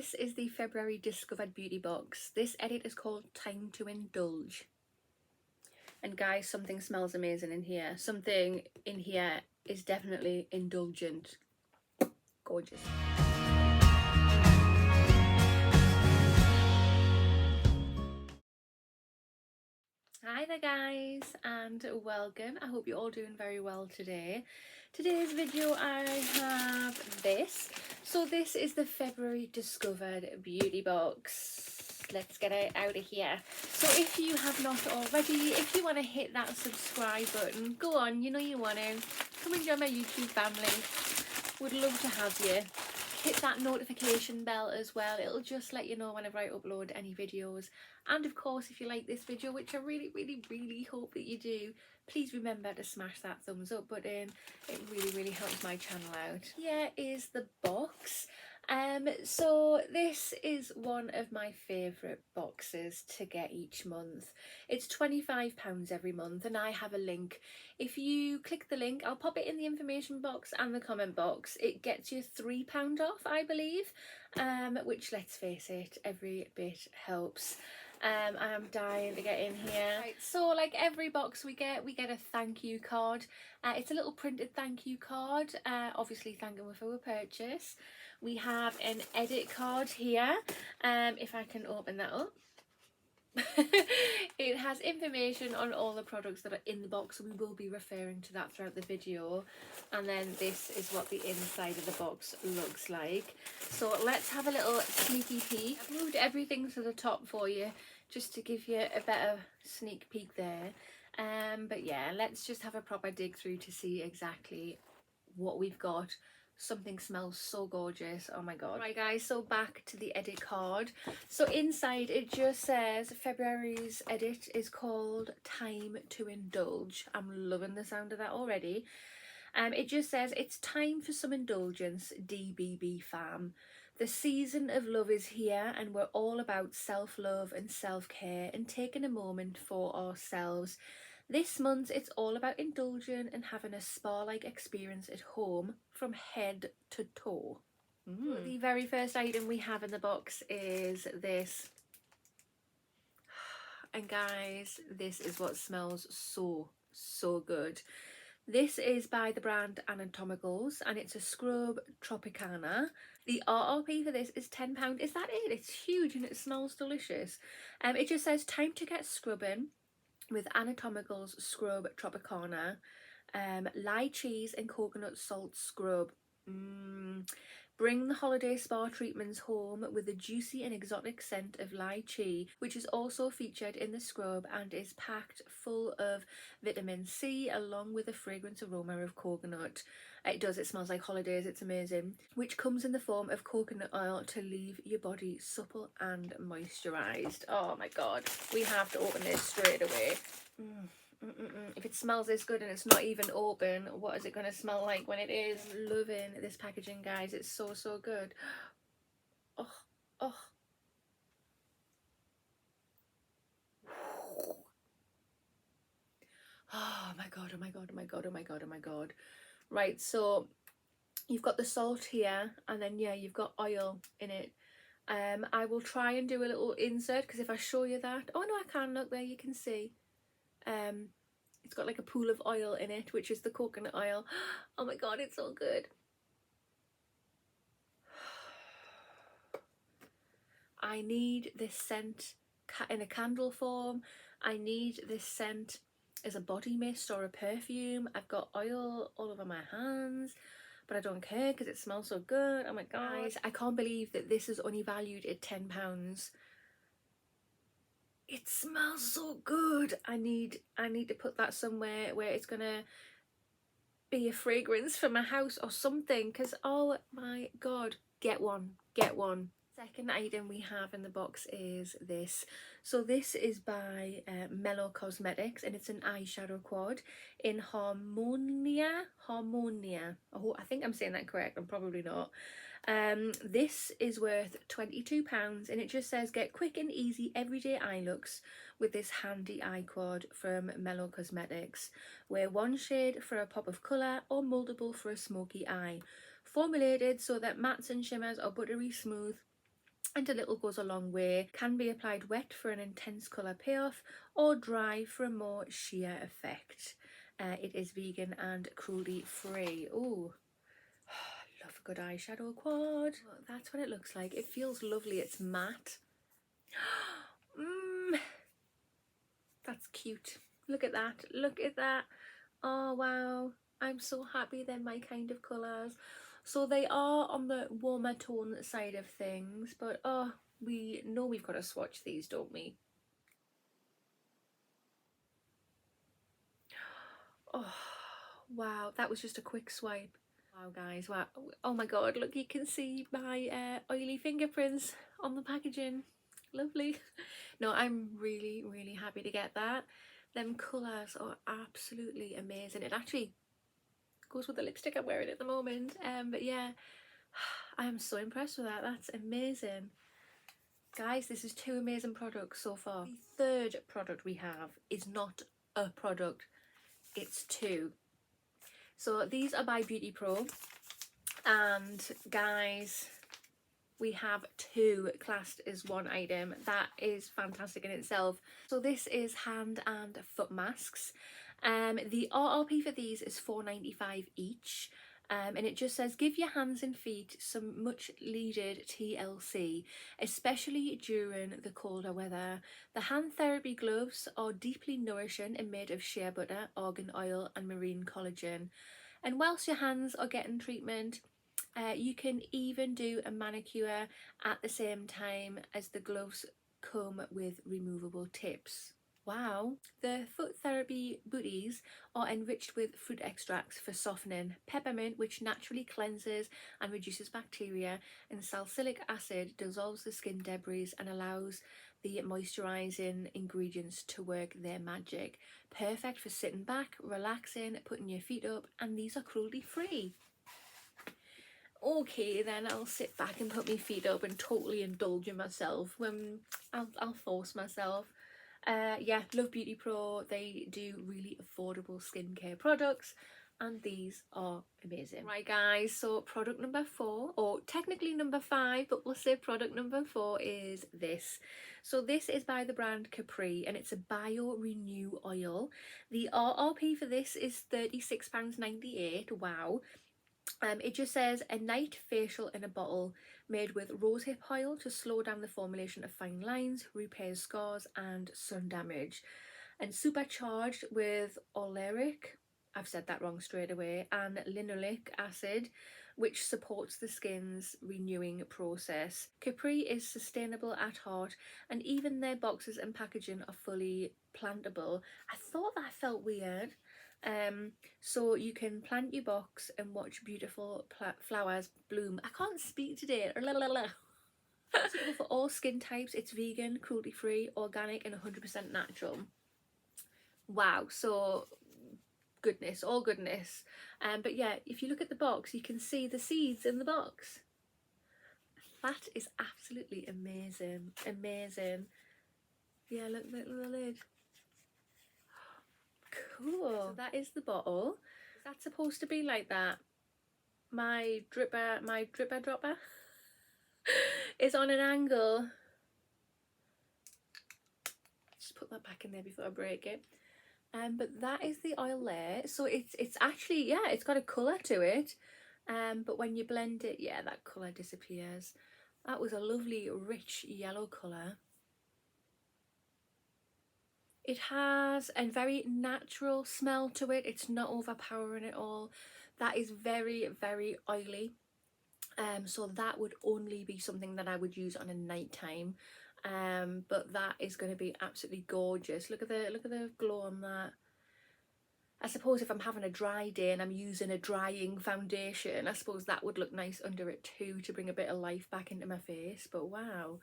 this is the February Discovered Beauty Box. This edit is called Time to Indulge. And guys, something smells amazing in here. Something in here is definitely indulgent. Gorgeous. Hi there guys, and welcome. I hope you're all doing very well today. Today's video I have this. So this is the February Discovered Beauty Box. Let's get it out of here. So if you have not already, if you want to hit that subscribe button, go on, you know you want to. Come and join my YouTube family. Would love to have you. Hit that notification bell as well. It'll just let you know whenever I upload any videos. And of course, if you like this video, which I really hope that you do, please remember to smash that thumbs up button. It really helps my channel out. Here is the box. So this is one of my favourite boxes to get each month. It's £25 every month, and I have a link. If you click the link, I'll pop it in the information box and the comment box. It gets you £3 off, I believe, which, let's face it, every bit helps. I am dying to get in here. Right, so like every box we get a thank you card. It's a little printed thank you card, obviously thanking them for a purchase. We have an edit card here, if I can open that up. It has information on all the products that are in the box, so we will be referring to that throughout the video. And then this is what the inside of the box looks like. So let's have a little sneaky peek. I've moved everything to the top for you just to give you a better sneak peek there. But yeah, let's just have a proper dig through to see exactly what we've got. Something smells so gorgeous, oh my god. Right guys, so back to the edit card. So inside it just says February's edit is called Time to Indulge. I'm loving the sound of that already. It just says it's time for some indulgence, DBB fam. The season of love is here, and we're all about self-love and self-care and taking a moment for ourselves. This month it's all about indulging and having a spa-like experience at home from head to toe. The very first item we have in the box is this. And guys, this is what smells so good. This is by the brand Anatomicals, and it's a scrub Tropicana. The RRP for this is £10. Is that it? It's huge and it smells delicious. It just says time to get scrubbing with Anatomicals Scrub Tropicana, lye cheese and coconut salt scrub. Bring the holiday spa treatments home with the juicy and exotic scent of lychee, which is also featured in the scrub and is packed full of vitamin C along with a fragrance aroma of coconut. It smells like holidays, it's amazing. Which comes in the form of coconut oil to leave your body supple and moisturised. Oh my god, we have to open this straight away. If it smells this good and it's not even open, what is it going to smell like when it is? Loving this packaging, guys. It's so good. Oh oh my god, oh my god, oh my god, oh my god, oh my god. Right, so you've got the salt here, and then yeah, you've got oil in it. I will try and do a little insert, because if I show you that, oh no, I can, look there, you can see. It's got like a pool of oil in it, which is the coconut oil. Oh my god, it's so good. I need this scent in a candle form. I need this scent as a body mist or a perfume. I've got oil all over my hands, but I don't care because it smells so good. Oh my god. Guys, I can't believe that this is only valued at £10. It smells so good. I need to put that somewhere where it's gonna be a fragrance for my house or something, because oh my god, get one. Second item we have in the box is this. So this is by Mellow Cosmetics, and it's an eyeshadow quad in Harmonia. Oh, I think I'm saying that correct. I'm probably not. This is worth £22, and it just says get quick and easy everyday eye looks with this handy eye quad from Mellow Cosmetics. Wear one shade for a pop of colour or multiple for a smoky eye. Formulated so that mattes and shimmers are buttery smooth and a little goes a long way. Can be applied wet for an intense colour payoff or dry for a more sheer effect. It is vegan and cruelty free. Oh, love a good eyeshadow quad. Well, that's what it looks like. It feels lovely. It's matte. That's cute. Look at that. Look at that. Oh wow, I'm so happy they're my kind of colours. So they are on the warmer tone side of things, but oh, we know we've got to swatch these, don't we? Oh wow, that was just a quick swipe. Wow guys, wow. Oh my god, look, you can see my oily fingerprints on the packaging. Lovely. No, I'm really happy to get that. Them colours are absolutely amazing. It actually goes with the lipstick I'm wearing at the moment. But yeah, I am so impressed with that. That's amazing. Guys, this is 2 amazing products so far. The third product we have is not a product, it's 2. So these are by Beauty Pro, and guys, we have 2 classed as 1 item. That is fantastic in itself. So this is hand and foot masks. The RRP for these is £4.95 each. And it just says, give your hands and feet some much needed TLC, especially during the colder weather. The hand therapy gloves are deeply nourishing and made of shea butter, argan oil and marine collagen. And whilst your hands are getting treatment, you can even do a manicure at the same time, as the gloves come with removable tips. Wow. The foot therapy booties are enriched with fruit extracts for softening, peppermint, which naturally cleanses and reduces bacteria, and salicylic acid dissolves the skin debris and allows the moisturising ingredients to work their magic. Perfect for sitting back, relaxing, putting your feet up, and these are cruelty free. Okay, then I'll sit back and put my feet up and totally indulge in myself. When I'll force myself. Yeah, love Beauty Pro. They do really affordable skincare products, and these are amazing. Right guys, so product number 4, or technically number 5, but we'll say product number 4 is this. So this is by the brand Caprea, and it's a Bio Renew oil. The RRP for this is £36.98. Wow. It just says a night facial in a bottle made with rosehip oil to slow down the formulation of fine lines, repairs scars and sun damage, and supercharged with oleric, I've said that wrong straight away, and linoleic acid, which supports the skin's renewing process. Capri is sustainable at heart, and even their boxes and packaging are fully plantable. I thought that felt weird. So you can plant your box and watch beautiful flowers bloom. I can't speak today. Suitable for all skin types. It's vegan, cruelty free, organic and 100% natural. Wow, so goodness, all goodness. But yeah, if you look at the box, you can see the seeds in the box. That is absolutely amazing. Amazing. Yeah, look at the lid. Cool. So that is the bottle. Is that supposed to be like that? My dripper dropper is on an angle. Just put that back in there before I break it. But that is the oil there. So it's actually, yeah, it's got a colour to it. But when you blend it, yeah, that colour disappears. That was a lovely rich yellow colour. It has a very natural smell to it. It's not overpowering at all. That is very oily. So that would only be something that I would use on a night time. But that is going to be absolutely gorgeous. Look at the glow on that. I suppose if I'm having a dry day and I'm using a drying foundation, I suppose that would look nice under it too, to bring a bit of life back into my face. But wow,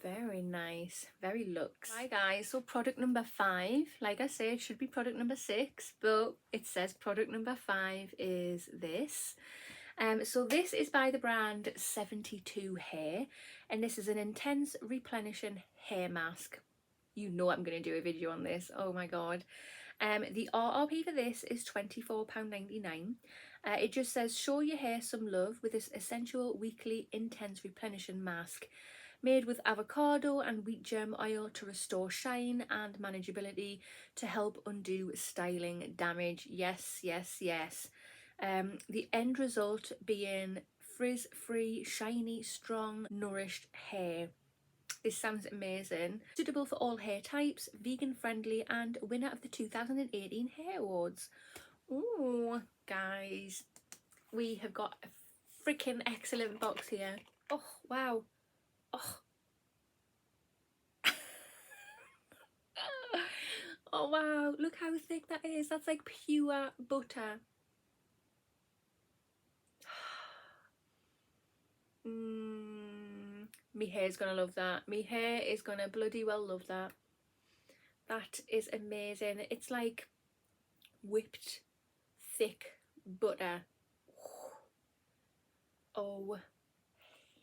very nice, very luxe. Hi guys, so product number 5, like I said, it should be product number 6, but it says product number 5 is this. So this is by the brand 72 Hair, and this is an intense replenishing hair mask. You know I'm going to do a video on this, oh my god. The RRP for this is £24.99, It just says, show your hair some love with this essential weekly intense replenishing mask made with avocado and wheat germ oil to restore shine and manageability to help undo styling damage. Yes, yes, yes. The end result being frizz-free, shiny, strong, nourished hair. This sounds amazing. Suitable for all hair types, vegan friendly, and winner of the 2018 Hair Awards. Ooh, guys, we have got a freaking excellent box here. Oh, wow. Oh. Oh wow, look how thick that is. That's like pure butter. Me hair's gonna love that. Me hair is gonna bloody well love that. That is amazing. It's like whipped thick butter. Oh,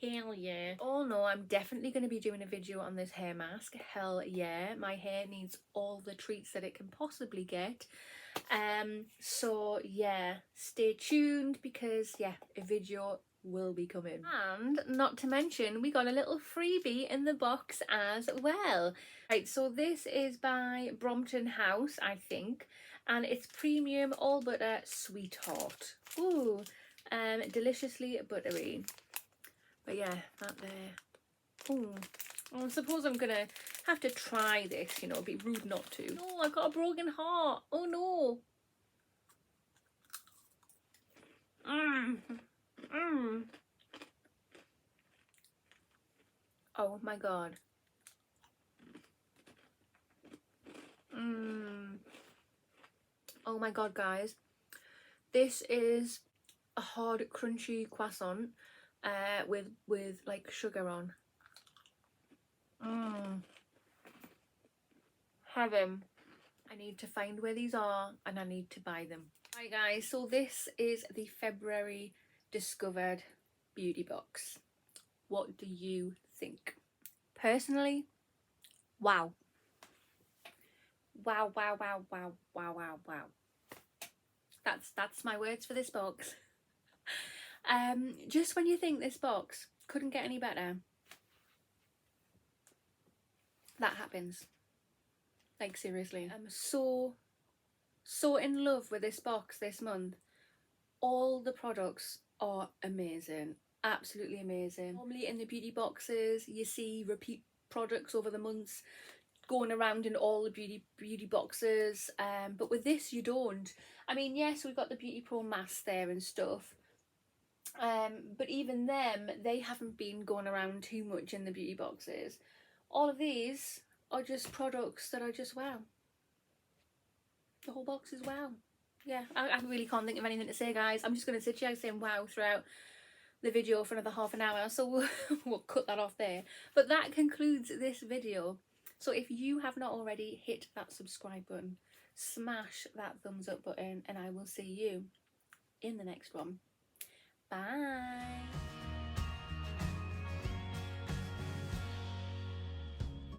hell yeah. Oh no, I'm definitely going to be doing a video on this hair mask. Hell yeah. My hair needs all the treats that it can possibly get. So yeah, stay tuned because yeah, a video will be coming. And not to mention, we got a little freebie in the box as well. Right, so this is by Brompton House, I think, and it's premium all butter sweetheart. Ooh, deliciously buttery. But yeah, that there. Ooh. Well, I suppose I'm gonna have to try this, you know, it'd be rude not to. No, I've got a broken heart. Oh no. Oh my god. Oh my god, guys. This is a hard, crunchy croissant with like sugar on. Heaven. I need to find where these are and I need to buy them. Hi guys, so this is the February Discovered Beauty Box. What do you think? Personally, wow. Wow, wow, wow, wow, wow, wow, wow. That's my words for this box. Just when you think this box couldn't get any better, that happens. Like seriously. I'm so in love with this box this month. All the products are amazing, absolutely amazing. Normally in the beauty boxes you see repeat products over the months going around in all the beauty boxes, but with this you don't. I mean, yes, we've got the Beauty Pro mask there and stuff, but even them, they haven't been going around too much in the beauty boxes. All of these are just products that are just wow. The whole box is wow. Yeah, I really can't think of anything to say, guys. I'm just going to sit here saying wow throughout the video for another half an hour, so we'll cut that off there. But that concludes this video. So if you have not already, hit that subscribe button, smash that thumbs up button, and I will see you in the next one. Bye.